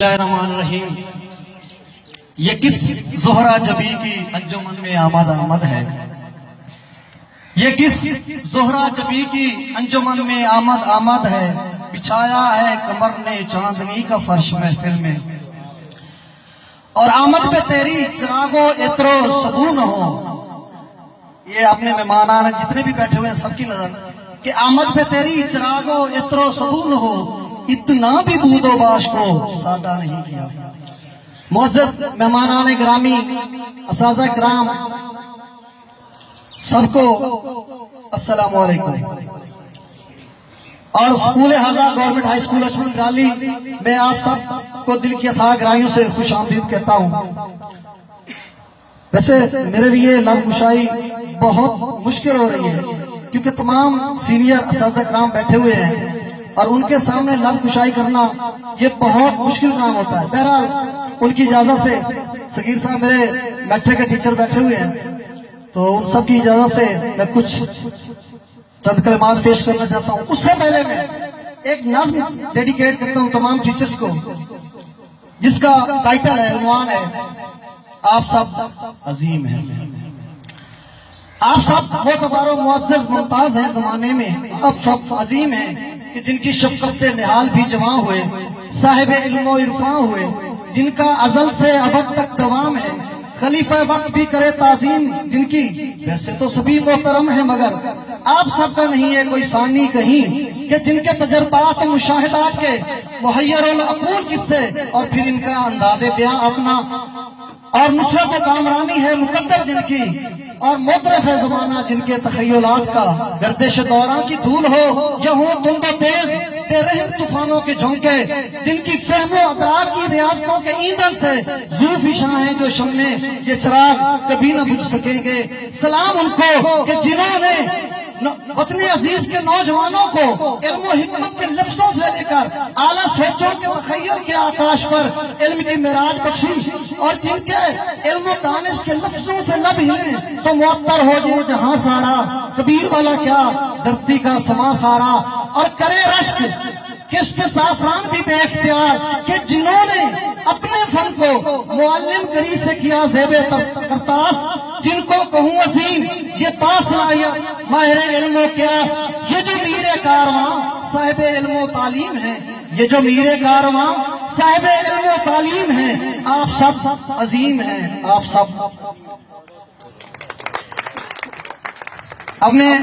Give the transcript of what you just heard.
الرحیم۔ یہ کس زہرا جبی کی انجمن میں آمد ہے، یہ کس زہرا جبی کی انجمن میں آمد ہے، بچھایا ہے کمر نے چاندنی کا فرش محفل میں، اور آمد پہ تیری چراغو اترو سبو نہ ہو۔ یہ اپنے مہمانان جتنے بھی بیٹھے ہوئے ہیں سب کی نظر کہ آمد پہ تیری چراغو اترو سبو نہ ہو، اتنا بھی بود و باش کو سادہ نہیں کیا۔ معزز مہمانان گرامی، اساتذہ کرام، سب کو السلام علیکم۔ اور اسکول ہزا گورنمنٹ ہائی اسکول اچمن گرالی میں آپ سب کو دل کی اتھاہ گہرائیوں سے خوش آمدید کہتا ہوں۔ ویسے میرے لیے لفظ گشائی بہت مشکل ہو رہی ہے کیونکہ تمام سینئر اساتذہ کرام بیٹھے ہوئے ہیں اور ان کے سامنے لفظ گشائی کرنا یہ بہت مشکل کام ہوتا ہے۔ بہرحال ان کی اجازت سے صغیر صاحب میرے میٹرک کے ٹیچر بیٹھے ہوئے ہیں، تو ان سب کی اجازت سے میں کچھ چند کلمات پیش کرنا چاہتا ہوں۔ اس سے پہلے میں ایک نظم ڈیڈیکیٹ کرتا ہوں تمام ٹیچرز کو، جس کا ٹائٹل ہے، عنوان ہے، آپ سب عظیم ہیں۔ آپ سب معتبر و معزز ممتاز ہیں زمانے میں، آپ سب عظیم ہیں کہ جن کی شفقت سے نہال بھی جواں ہوئے، صاحب علم و عرفاں ہوئے، جن کا ازل سے ابد تک دوام ہے، خلیفہ وقت بھی کرے تعظیم جن کی۔ ویسے تو سبھی محترم ہیں مگر آپ سب کا نہیں ہے کوئی ثانی کہیں، کہ جن کے تجربات و مشاہدات کے محیر العقول قصے، اور پھر ان کا انداز بیاں اپنا، اور نصرت و کامرانی ہے مقدر جن کی، اور موترف ہے زمانہ جن کے تخیلات کا گردش دوران کی دھول ہو، یا ہوں تند و تیز بے رحم طوفانوں کے جھونکے، جن کی فہم و ادراک کی ریاستوں کے ایندھن سے ذو فشاں ہیں جو شمع یہ چراغ کبھی نہ بجھ سکیں گے۔ سلام ان کو کہ جنہوں نے وطن عزیز کے نوجوانوں کو علم و حکمت کے لفظوں سے لے کر اعلیٰ سوچوں کے تخیل کے آکاش پر علم کی معراج بخشی، اور جن کے علم و دانش کے لفظوں سے لب ہلیں تو معطر ہو جائے جہاں سارا، کبیر والا کیا دھرتی کا سما سارا، اور کرے رشک کشت سافران بھی بے اختیار، کہ جنہوں نے اپنے فن کو معلم گری سے کیا زیب کرتاس، جن کو کہوں عظیم یہ پاس لایا ماہر علم و قیاس۔ یہ جو میر کارواں صاحب علم و تعلیم ہے، یہ جو میر کارواں صاحب علم و تعلیم ہے، آپ سب عظیم ہیں، آپ سب۔ اب میں